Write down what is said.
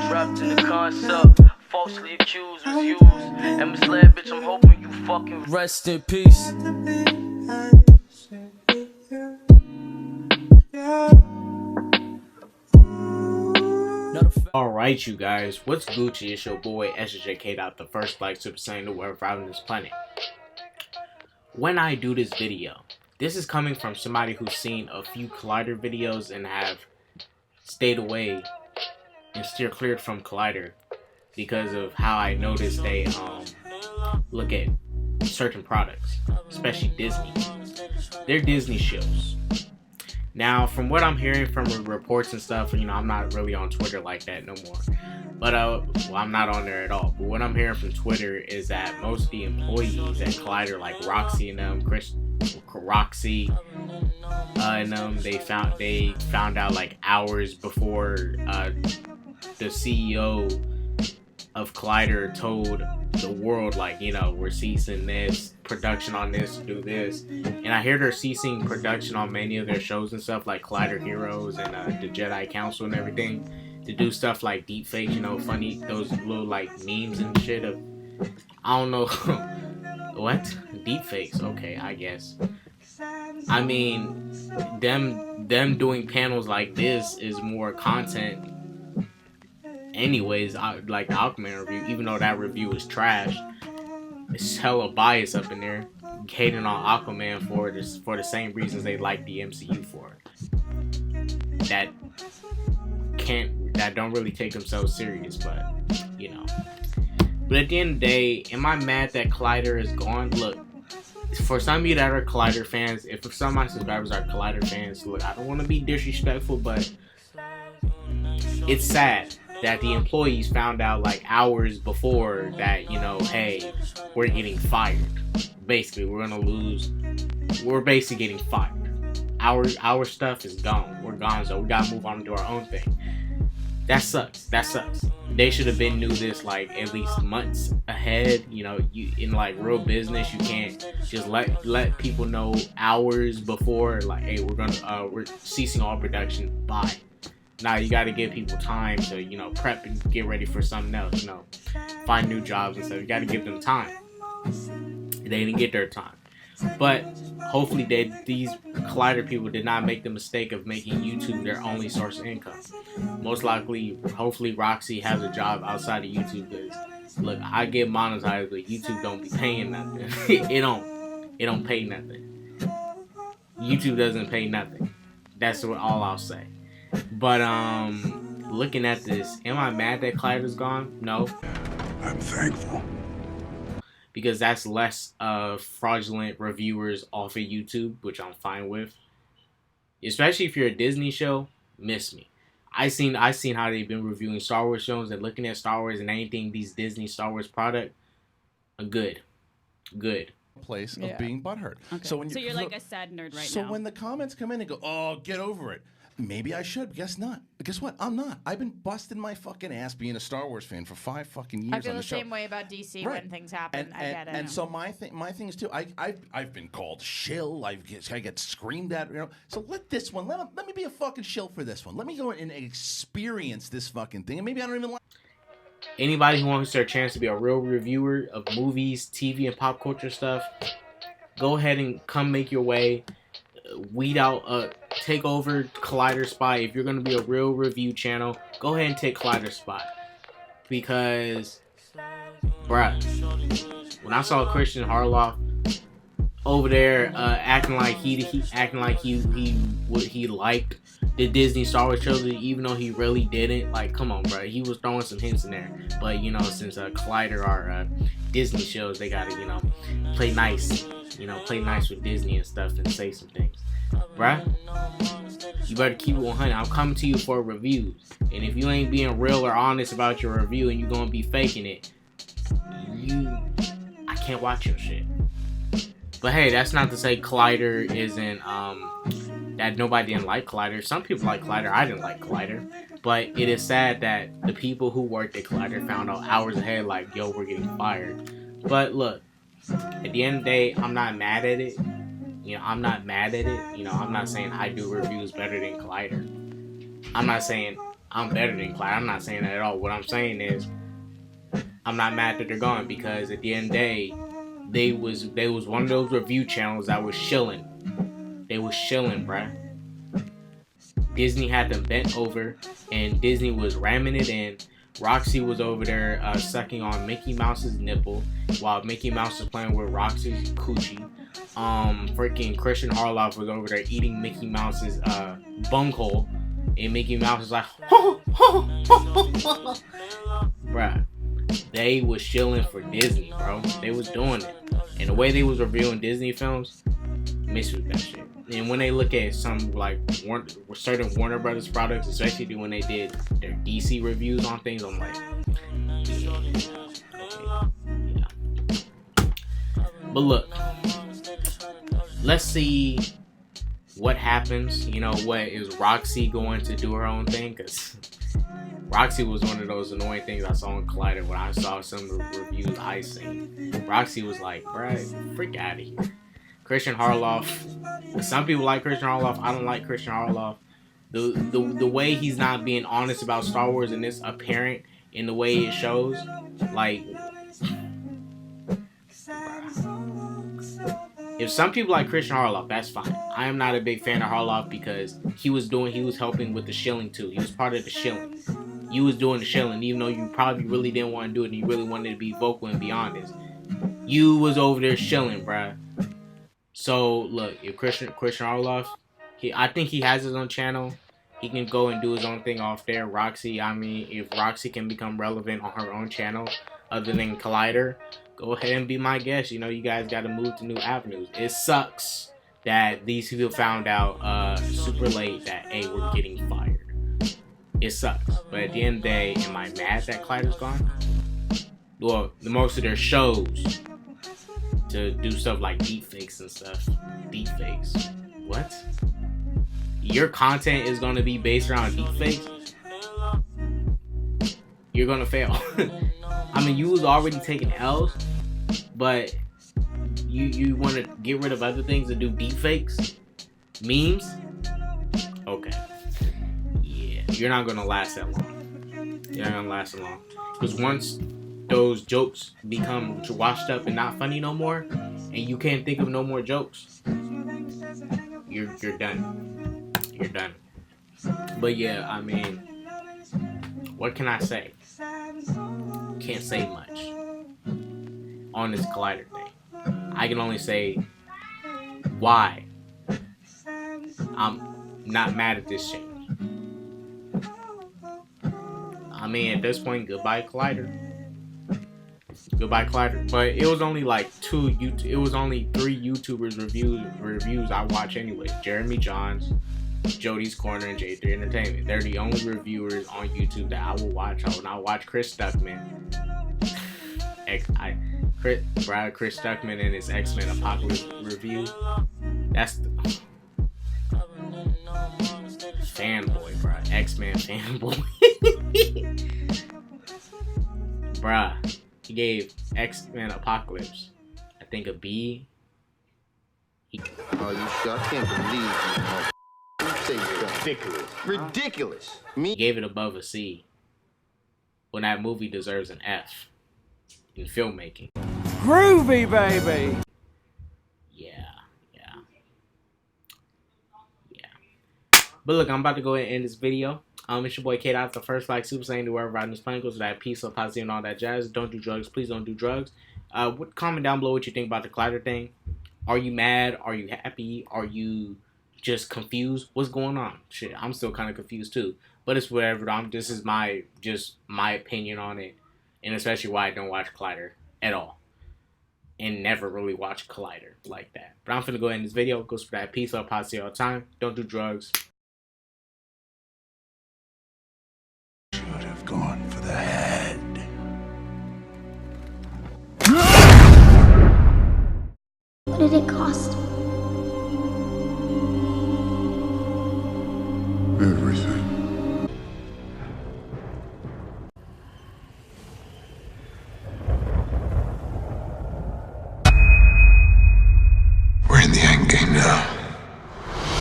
Trapped in the concept, falsely accused, was used, and misled, bitch, I'm hoping you fucking rest in peace. Alright, you guys, what's Gucci? It's your boy SJK, the first black Super Saiyan to ever arrive on this planet. When I do this video, this is coming from somebody who's seen a few Collider videos and have stayed away and steer cleared from Collider because of how I noticed they look at certain products, especially Disney. They're Disney shows. Now, from what I'm hearing from reports and stuff, you know, I'm not really on Twitter like that no more. But, well, I'm not on there at all. But what I'm hearing from Twitter is that most of the employees at Collider, like Roxy and them, Roxy and them, they found out like hours before the CEO of Collider told the world, like, you know, we're ceasing this production on this to do this. And I hear they're ceasing production on many of their shows and stuff, like Collider Heroes and the Jedi Council and everything, to do stuff like deepfakes, you know, funny, those little like memes and shit of, I don't know. What? Deepfakes? Okay, I guess. I mean, them doing panels like this is more content anyways. Like the Aquaman review, even though that review is trash, it's hella bias up in there, hating on Aquaman for the same reasons they like the MCU for. That don't really take themselves serious, but you know. But at the end of the day, am I mad that Collider is gone? Look, for some of you that are Collider fans, if some of my subscribers are Collider fans, look, I don't want to be disrespectful, but it's sad that the employees found out like hours before that, you know, hey, we're getting fired. Basically, we're basically getting fired. Our stuff is gone. We're gone, so we gotta move on and do our own thing. That sucks. They should have been knew this like at least months ahead. You know, you in like real business, you can't just let people know hours before, like, hey, we're ceasing all production. Bye. Now you got to give people time to, you know, prep and get ready for something else, you know, find new jobs and stuff. You got to give them time. They didn't get their time. But hopefully these Collider people did not make the mistake of making YouTube their only source of income. Most likely, hopefully Roxy has a job outside of YouTube, because look, I get monetized, but YouTube don't be paying nothing. It don't pay nothing. YouTube doesn't pay nothing. That's all I'll say. But looking at this, am I mad that Collider's gone? No. I'm thankful. Because that's less fraudulent reviewers off of YouTube, which I'm fine with. Especially if you're a Disney show, miss me. I seen how they've been reviewing Star Wars shows and looking at Star Wars and anything these Disney Star Wars product, good. Place of being butthurt. Okay. So you're like a sad nerd right now. So when the comments come in and go, oh, get over it. Maybe I should. Guess not. Guess what? I'm not. I've been busting my fucking ass being a Star Wars fan for 5 fucking years. I feel on the show. same way about DC when things happen. I get it. And so my thing is too. I've been called shill. I get screamed at. You know. So let this one. Let me be a fucking shill for this one. Let me go and experience this fucking thing. And maybe I don't even like. Anybody who wants their chance to be a real reviewer of movies, TV, and pop culture stuff, go ahead and come make your way. Weed out, take over Collider spot. If you're gonna be a real review channel, go ahead and take Collider spot. Because, bruh, when I saw Christian Harloff over there acting like he liked the Disney Star Wars trilogy, even though he really didn't, like, come on, bruh, he was throwing some hints in there. But you know, since Collider are Disney shows, they gotta, you know, play nice. You know, play nice with Disney and stuff and say some things. Bruh, you better keep it 100. I'm coming to you for reviews. And if you ain't being real or honest about your review and you gonna be faking it, I can't watch your shit. But hey, that's not to say Collider isn't, that nobody didn't like Collider. Some people like Collider. I didn't like Collider. But it is sad that the people who worked at Collider found out hours ahead, like, yo, we're getting fired. But look, at the end of the day, I'm not mad at it. You know, I'm not mad at it. You know, I'm not saying I do reviews better than Collider. I'm not saying I'm better than Clyde. I'm not saying that at all. What I'm saying is, I'm not mad that they're gone, because at the end of the day, they was one of those review channels that was shilling. They was shilling, bruh. Disney had them bent over, and Disney was ramming it in. Roxy was over there sucking on Mickey Mouse's nipple while Mickey Mouse was playing with Roxy's coochie. Freaking Christian Harloff was over there eating Mickey Mouse's bunghole, and Mickey Mouse was like, bruh. They was shilling for Disney, bro. They was doing it, and the way they was reviewing Disney films, miss with that shit. And when they look at some like certain Warner Brothers products, especially when they did their DC reviews on things, I'm like, yeah, okay, yeah. But look, let's see what happens. You know, what is Roxy going to do her own thing? Because Roxy was one of those annoying things I saw on Collider when I saw some of the reviews I seen. Roxy was like, bruh, freak out of here. Christian Harloff. Some people like Christian Harloff. I don't like Christian Harloff. The way he's not being honest about Star Wars, and it's apparent in the way it shows. Like, if some people like Christian Harloff, that's fine. I am not a big fan of Harloff because he was helping with the shilling too. He was part of the shilling. You was doing the shilling, even though you probably really didn't want to do it and you really wanted to be vocal and be honest. You was over there shilling, bruh. So look, if Christian Harloff, I think he has his own channel. He can go and do his own thing off there. Roxy, I mean, if Roxy can become relevant on her own channel other than Collider, go ahead and be my guest. You know, you guys got to move to new avenues. It sucks that these people found out super late that, hey, we're getting fired. It sucks. But at the end of the day, am I mad that Collider's gone? Well, most of their shows to do stuff like deepfakes and stuff. Deepfakes. What? Your content is going to be based around deepfakes? You're going to fail. I mean, you was already taking L's, but you want to get rid of other things and do deepfakes? Memes? Okay. Yeah, you're not going to last that long. You're not going to last that long. Because once those jokes become washed up and not funny no more, and you can't think of no more jokes, you're done. You're done. But yeah, I mean, what can I say? Can't say much on this Collider thing. I can only say why I'm not mad at this change. I mean, at this point, goodbye Collider. Goodbye Collider. But it was only like three YouTubers reviews I watch anyway. Jeremy Johns, Jody's Corner, and J3 Entertainment. They're the only reviewers on YouTube that I will watch. I will not watch Chris Stuckman. Chris Stuckman and his X-Men Apocalypse review. That's the fanboy, bro. X-Men fanboy. Bruh. He gave X-Men Apocalypse, I think, a B. Oh, you sure? I can't believe you. Ridiculous. He gave it above a C, when that movie deserves an F in filmmaking. Groovy, baby! Yeah. But look, I'm about to go ahead and end this video. It's your boy Kate out, the first like Super Saiyan to wherever riding this plane goes to that peace, love, positive, and all that jazz. Don't do drugs. Please don't do drugs. Comment down below what you think about the Collider thing. Are you mad? Are you happy? Are you just confused? What's going on? Shit, I'm still kind of confused too. But it's whatever. This is my opinion on it, and especially why I don't watch Collider at all, and never really watch Collider like that. But I'm finna go ahead and this video. It goes for that peace, love, positive all the time. Don't do drugs. Gone for the head. What did it cost?